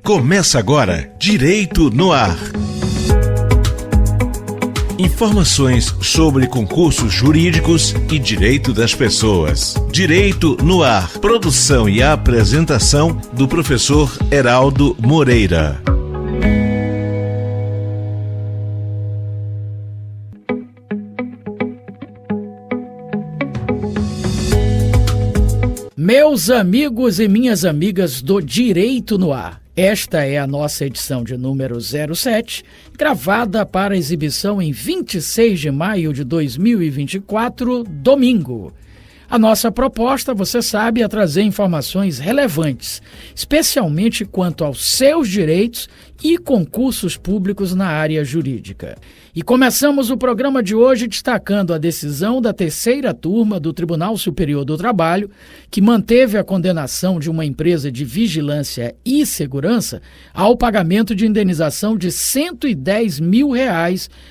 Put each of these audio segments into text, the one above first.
Começa agora, Direito no Ar. Informações sobre concursos jurídicos e direito das pessoas. Direito no Ar. Produção e apresentação do professor Heraldo Moreira. Meus amigos e minhas amigas do Direito no Ar, esta é a nossa edição de número 07, gravada para exibição em 26 de maio de 2024, domingo. A nossa proposta, você sabe, é trazer informações relevantes, especialmente quanto aos seus direitos e concursos públicos na área jurídica. E começamos o programa de hoje destacando a decisão da terceira turma do Tribunal Superior do Trabalho, que manteve a condenação de uma empresa de vigilância e segurança ao pagamento de indenização de R$110 mil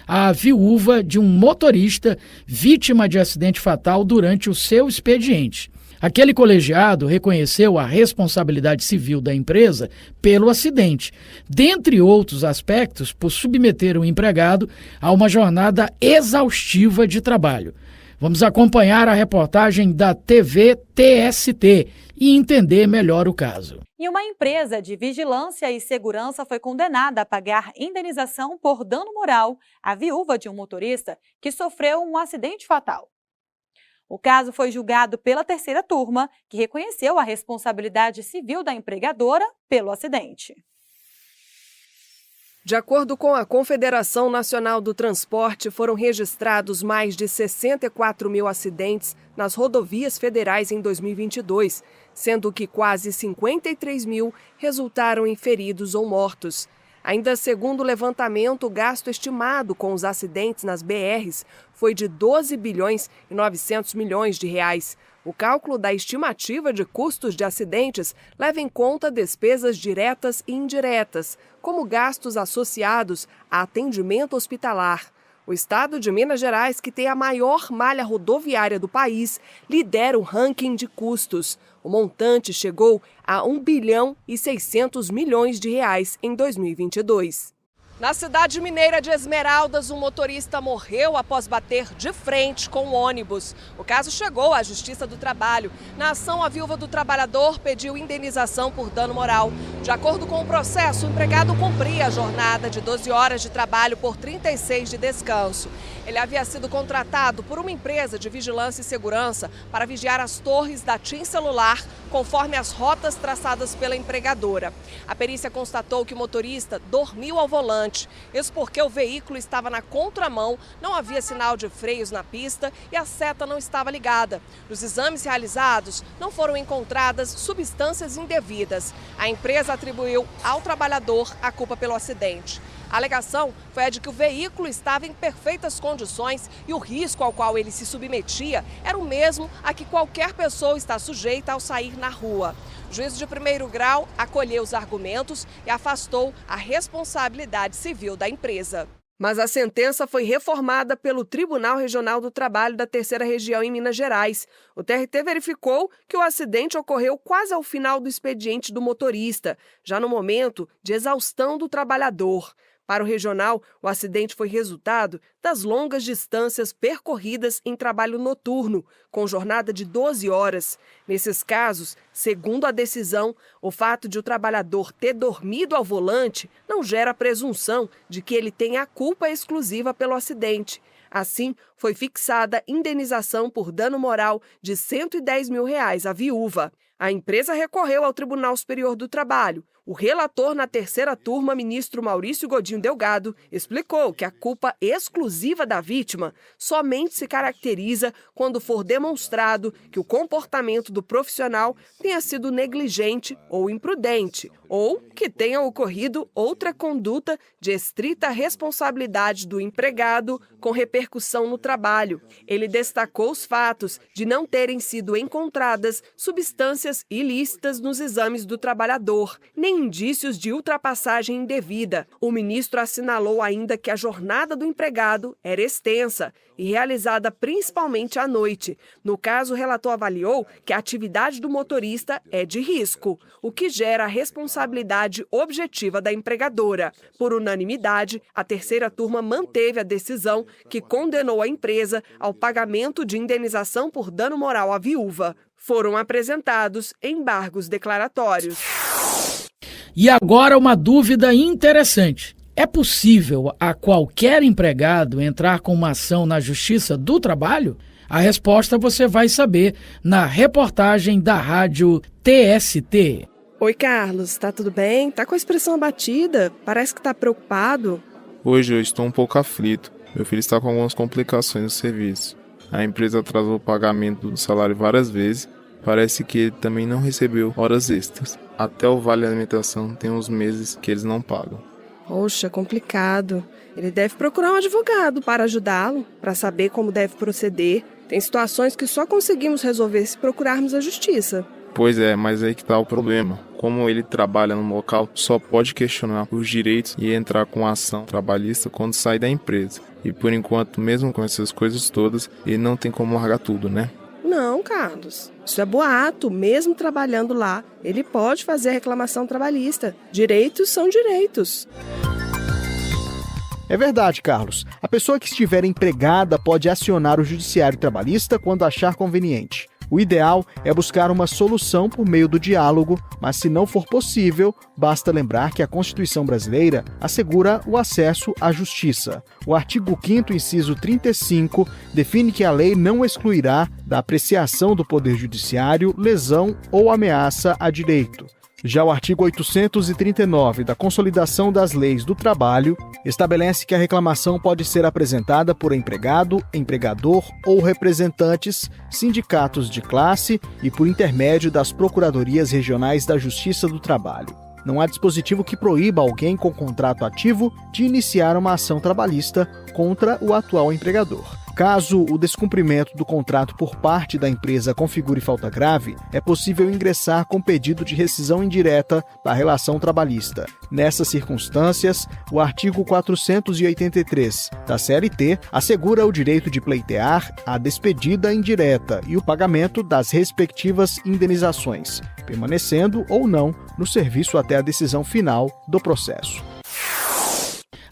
à viúva de um motorista vítima de acidente fatal durante o seu expediente. Aquele colegiado reconheceu a responsabilidade civil da empresa pelo acidente, dentre outros aspectos, por submeter o empregado a uma jornada exaustiva de trabalho. Vamos acompanhar a reportagem da TV TST e entender melhor o caso. E uma empresa de vigilância e segurança foi condenada a pagar indenização por dano moral à viúva de um motorista que sofreu um acidente fatal. O caso foi julgado pela terceira turma, que reconheceu a responsabilidade civil da empregadora pelo acidente. De acordo com a Confederação Nacional do Transporte, foram registrados mais de 64 mil acidentes nas rodovias federais em 2022, sendo que quase 53 mil resultaram em feridos ou mortos. Ainda segundo o levantamento, o gasto estimado com os acidentes nas BRs foi de 12 bilhões e 900 milhões de reais. O cálculo da estimativa de custos de acidentes leva em conta despesas diretas e indiretas, como gastos associados a atendimento hospitalar. O estado de Minas Gerais, que tem a maior malha rodoviária do país, lidera o ranking de custos. O montante chegou a 1 bilhão e 600 milhões de reais em 2022. Na cidade mineira de Esmeraldas, um motorista morreu após bater de frente com um ônibus. O caso chegou à Justiça do Trabalho. Na ação, a viúva do trabalhador pediu indenização por dano moral. De acordo com o processo, o empregado cumpria a jornada de 12 horas de trabalho por 36 de descanso. Ele havia sido contratado por uma empresa de vigilância e segurança para vigiar as torres da TIM Celular, conforme as rotas traçadas pela empregadora. A perícia constatou que o motorista dormiu ao volante. Isso porque o veículo estava na contramão, não havia sinal de freios na pista e a seta não estava ligada. Nos exames realizados, não foram encontradas substâncias indevidas. A empresa atribuiu ao trabalhador a culpa pelo acidente. A alegação foi a de que o veículo estava em perfeitas condições e o risco ao qual ele se submetia era o mesmo a que qualquer pessoa está sujeita ao sair na rua. O juízo de primeiro grau acolheu os argumentos e afastou a responsabilidade civil da empresa. Mas a sentença foi reformada pelo Tribunal Regional do Trabalho da Terceira Região em Minas Gerais. O TRT verificou que o acidente ocorreu quase ao final do expediente do motorista, já no momento de exaustão do trabalhador. Para o regional, o acidente foi resultado das longas distâncias percorridas em trabalho noturno, com jornada de 12 horas. Nesses casos, segundo a decisão, o fato de o trabalhador ter dormido ao volante não gera presunção de que ele tenha a culpa exclusiva pelo acidente. Assim, foi fixada indenização por dano moral de R$110 mil à viúva. A empresa recorreu ao Tribunal Superior do Trabalho. O relator na terceira turma, ministro Maurício Godinho Delgado, explicou que a culpa exclusiva da vítima somente se caracteriza quando for demonstrado que o comportamento do profissional tenha sido negligente ou imprudente, ou que tenha ocorrido outra conduta de estrita responsabilidade do empregado com repercussão no trabalho. Ele destacou os fatos de não terem sido encontradas substâncias ilícitas nos exames do trabalhador, nem indícios de ultrapassagem indevida. O ministro assinalou ainda que a jornada do empregado era extensa e realizada principalmente à noite. No caso, o relator avaliou que a atividade do motorista é de risco, o que gera a responsabilidade responsabilidade objetiva da empregadora. Por unanimidade, a terceira turma manteve a decisão que condenou a empresa ao pagamento de indenização por dano moral à viúva. Foram apresentados embargos declaratórios. E agora uma dúvida interessante. É possível a qualquer empregado entrar com uma ação na Justiça do Trabalho? A resposta você vai saber na reportagem da rádio TST. Oi, Carlos, tá tudo bem? Tá com a expressão abatida? Parece que tá preocupado. Hoje eu estou um pouco aflito. Meu filho está com algumas complicações no serviço. A empresa atrasou o pagamento do salário várias vezes. Parece que ele também não recebeu horas extras. Até o Vale Alimentação tem uns meses que eles não pagam. Poxa, complicado. Ele deve procurar um advogado para ajudá-lo, para saber como deve proceder. Tem situações que só conseguimos resolver se procurarmos a justiça. Pois é, mas aí que está o problema. Como ele trabalha no local, só pode questionar os direitos e entrar com ação trabalhista quando sair da empresa. E por enquanto, mesmo com essas coisas todas, ele não tem como largar tudo, né? Não, Carlos. Isso é boato. Mesmo trabalhando lá, ele pode fazer a reclamação trabalhista. Direitos são direitos. É verdade, Carlos. A pessoa que estiver empregada pode acionar o Judiciário Trabalhista quando achar conveniente. O ideal é buscar uma solução por meio do diálogo, mas se não for possível, basta lembrar que a Constituição brasileira assegura o acesso à justiça. O artigo 5º, inciso 35, define que a lei não excluirá da apreciação do Poder Judiciário lesão ou ameaça a direito. Já o artigo 839 da Consolidação das Leis do Trabalho estabelece que a reclamação pode ser apresentada por empregado, empregador ou representantes, sindicatos de classe e por intermédio das Procuradorias Regionais da Justiça do Trabalho. Não há dispositivo que proíba alguém com contrato ativo de iniciar uma ação trabalhista contra o atual empregador. Caso o descumprimento do contrato por parte da empresa configure falta grave, é possível ingressar com pedido de rescisão indireta da relação trabalhista. Nessas circunstâncias, o artigo 483 da CLT assegura o direito de pleitear a despedida indireta e o pagamento das respectivas indenizações, permanecendo ou não no serviço até a decisão final do processo.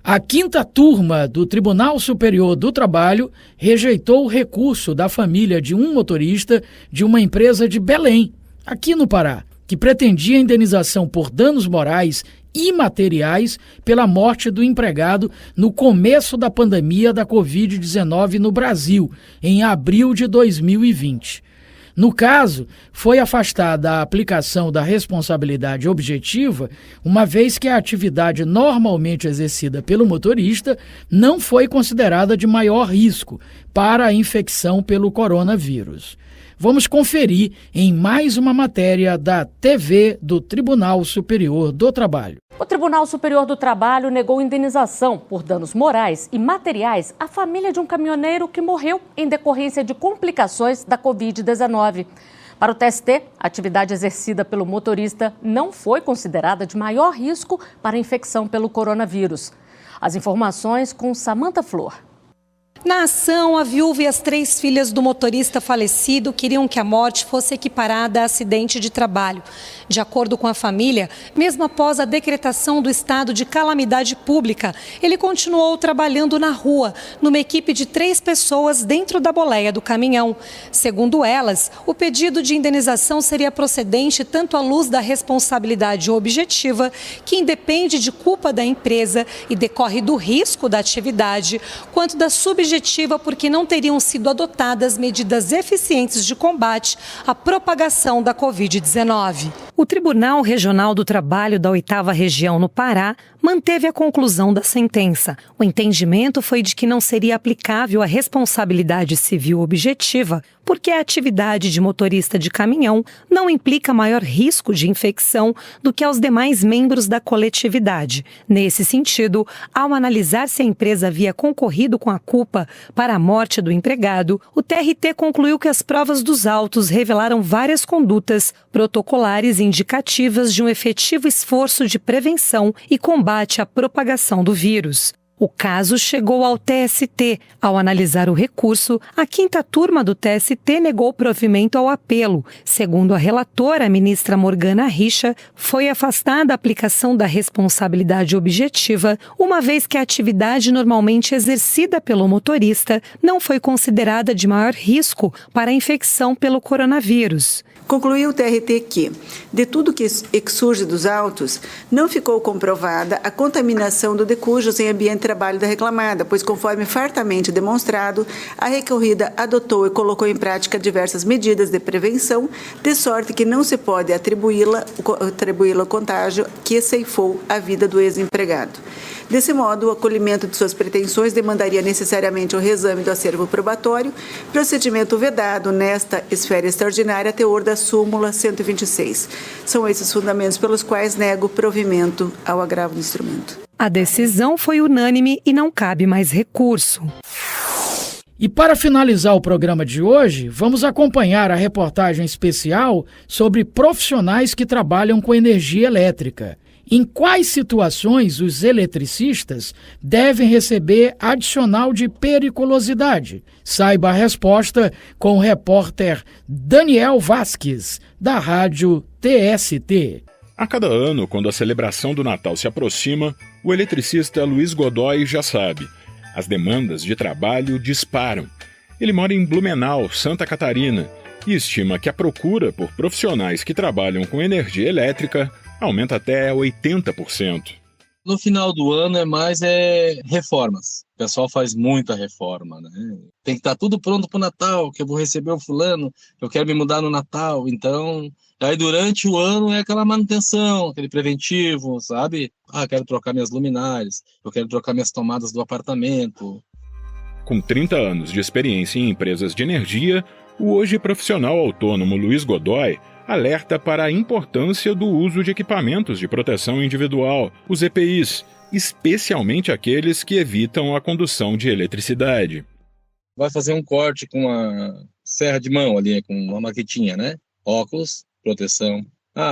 A quinta turma do Tribunal Superior do Trabalho rejeitou o recurso da família de um motorista de uma empresa de Belém, aqui no Pará, que pretendia indenização por danos morais e materiais pela morte do empregado no começo da pandemia da Covid-19 no Brasil, em abril de 2020. No caso, foi afastada a aplicação da responsabilidade objetiva, uma vez que a atividade normalmente exercida pelo motorista não foi considerada de maior risco para a infecção pelo coronavírus. Vamos conferir em mais uma matéria da TV do Tribunal Superior do Trabalho. O Tribunal Superior do Trabalho negou indenização por danos morais e materiais à família de um caminhoneiro que morreu em decorrência de complicações da Covid-19. Para o TST, a atividade exercida pelo motorista não foi considerada de maior risco para a infecção pelo coronavírus. As informações com Samantha Flor. Na ação, a viúva e as 3 filhas do motorista falecido queriam que a morte fosse equiparada a acidente de trabalho. De acordo com a família, mesmo após a decretação do estado de calamidade pública, ele continuou trabalhando na rua, numa equipe de 3 pessoas dentro da boleia do caminhão. Segundo elas, o pedido de indenização seria procedente tanto à luz da responsabilidade objetiva, que independe de culpa da empresa e decorre do risco da atividade, quanto da subjetiva, porque não teriam sido adotadas medidas eficientes de combate à propagação da Covid-19. O Tribunal Regional do Trabalho da 8ª Região no Pará manteve a conclusão da sentença. O entendimento foi de que não seria aplicável a responsabilidade civil objetiva, porque a atividade de motorista de caminhão não implica maior risco de infecção do que aos demais membros da coletividade. Nesse sentido, ao analisar se a empresa havia concorrido com a culpa para a morte do empregado, o TRT concluiu que as provas dos autos revelaram várias condutas protocolares indicativas de um efetivo esforço de prevenção e combate à propagação do vírus. O caso chegou ao TST. Ao analisar o recurso, a 5ª turma do TST negou provimento ao apelo. Segundo a relatora, a ministra Morgana Richa, foi afastada a aplicação da responsabilidade objetiva, uma vez que a atividade normalmente exercida pelo motorista não foi considerada de maior risco para a infecção pelo coronavírus. Concluiu o TRT que, de tudo que surge dos autos, não ficou comprovada a contaminação do decujos em ambiente de trabalho da reclamada, pois, conforme fartamente demonstrado, a recorrida adotou e colocou em prática diversas medidas de prevenção, de sorte que não se pode atribuí-la ao contágio que ceifou a vida do ex-empregado. Desse modo, o acolhimento de suas pretensões demandaria necessariamente o reexame do acervo probatório, procedimento vedado nesta esfera extraordinária, teor da súmula 126. São esses fundamentos pelos quais nego provimento ao agravo do instrumento. A decisão foi unânime e não cabe mais recurso. E para finalizar o programa de hoje, vamos acompanhar a reportagem especial sobre profissionais que trabalham com energia elétrica. Em quais situações os eletricistas devem receber adicional de periculosidade? Saiba a resposta com o repórter Daniel Vasques, da Rádio TST. A cada ano, quando a celebração do Natal se aproxima, o eletricista Luiz Godoy já sabe. As demandas de trabalho disparam. Ele mora em Blumenau, Santa Catarina, e estima que a procura por profissionais que trabalham com energia elétrica aumenta até 80%. No final do ano é mais reformas. O pessoal faz muita reforma, né? Tem que estar tudo pronto para o Natal, que eu vou receber o fulano, eu quero me mudar no Natal. Então, aí durante o ano é aquela manutenção, aquele preventivo, sabe? Quero trocar minhas luminárias, eu quero trocar minhas tomadas do apartamento. Com 30 anos de experiência em empresas de energia, o hoje profissional autônomo Luiz Godoy alerta para a importância do uso de equipamentos de proteção individual, os EPIs, especialmente aqueles que evitam a condução de eletricidade. Vai fazer um corte com uma serra de mão ali, com uma maquetinha, né? Óculos, proteção.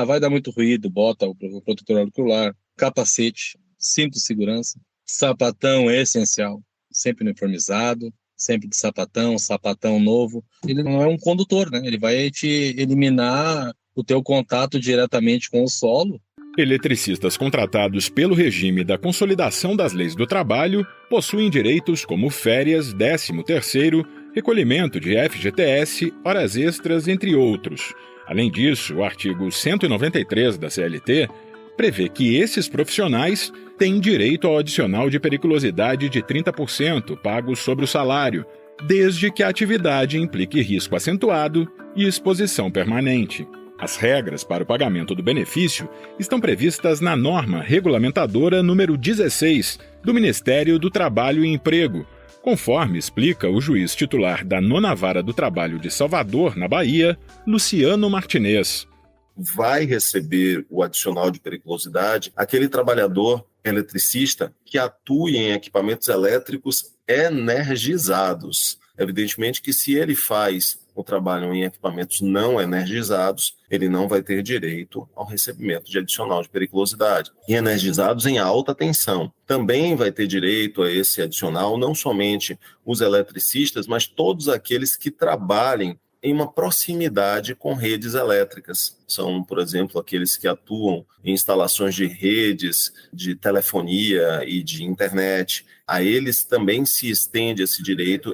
Vai dar muito ruído, bota o protetor auricular, capacete, cinto de segurança, sapatão é essencial, sempre uniformizado, sempre de sapatão novo. Ele não é um condutor, né? Ele vai te eliminar o teu contato diretamente com o solo. Eletricistas contratados pelo regime da Consolidação das Leis do Trabalho possuem direitos como férias, 13º, recolhimento de FGTS, horas extras, entre outros. Além disso, o artigo 193 da CLT prevê que esses profissionais têm direito ao adicional de periculosidade de 30% pago sobre o salário, desde que a atividade implique risco acentuado e exposição permanente. As regras para o pagamento do benefício estão previstas na norma regulamentadora número 16 do Ministério do Trabalho e Emprego, conforme explica o juiz titular da 9ª Vara do Trabalho de Salvador, na Bahia, Luciano Martinez. Vai receber o adicional de periculosidade aquele trabalhador eletricista que atue em equipamentos elétricos energizados. Evidentemente que se ele faz o trabalho em equipamentos não energizados, ele não vai ter direito ao recebimento de adicional de periculosidade. E energizados em alta tensão. Também vai ter direito a esse adicional não somente os eletricistas, mas todos aqueles que trabalhem em uma proximidade com redes elétricas. São, por exemplo, aqueles que atuam em instalações de redes, de telefonia e de internet. A eles também se estende esse direito.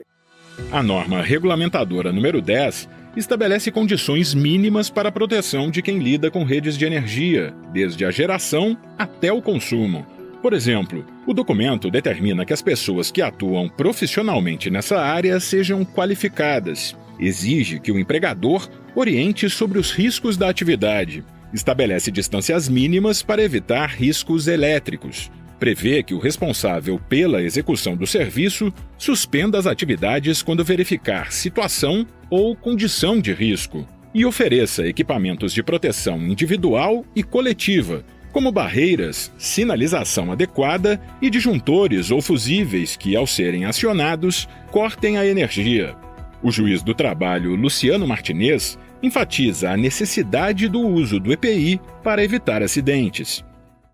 A norma regulamentadora número 10 estabelece condições mínimas para a proteção de quem lida com redes de energia, desde a geração até o consumo. Por exemplo, o documento determina que as pessoas que atuam profissionalmente nessa área sejam qualificadas. Exige que o empregador oriente sobre os riscos da atividade. Estabelece distâncias mínimas para evitar riscos elétricos. Prevê que o responsável pela execução do serviço suspenda as atividades quando verificar situação ou condição de risco. E ofereça equipamentos de proteção individual e coletiva, como barreiras, sinalização adequada e disjuntores ou fusíveis que, ao serem acionados, cortem a energia. O juiz do trabalho, Luciano Martinez, enfatiza a necessidade do uso do EPI para evitar acidentes.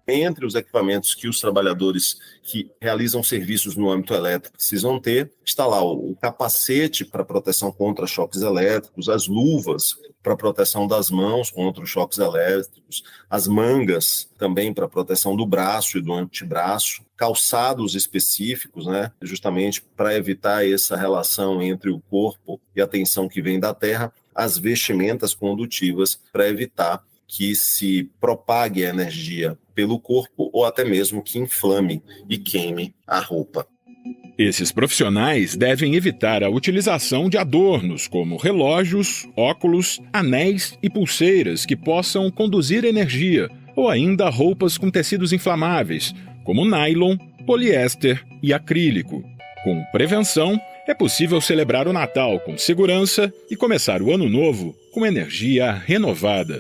Entre os equipamentos que os trabalhadores que realizam serviços no âmbito elétrico precisam ter, está lá o capacete para proteção contra choques elétricos, as luvas para proteção das mãos contra os choques elétricos, as mangas também para proteção do braço e do antebraço, calçados específicos, né, justamente para evitar essa relação entre o corpo e a tensão que vem da terra, as vestimentas condutivas para evitar que se propague a energia pelo corpo ou até mesmo que inflame e queime a roupa. Esses profissionais devem evitar a utilização de adornos como relógios, óculos, anéis e pulseiras que possam conduzir energia, ou ainda roupas com tecidos inflamáveis, como nylon, poliéster e acrílico. Com prevenção, é possível celebrar o Natal com segurança e começar o ano novo com energia renovada.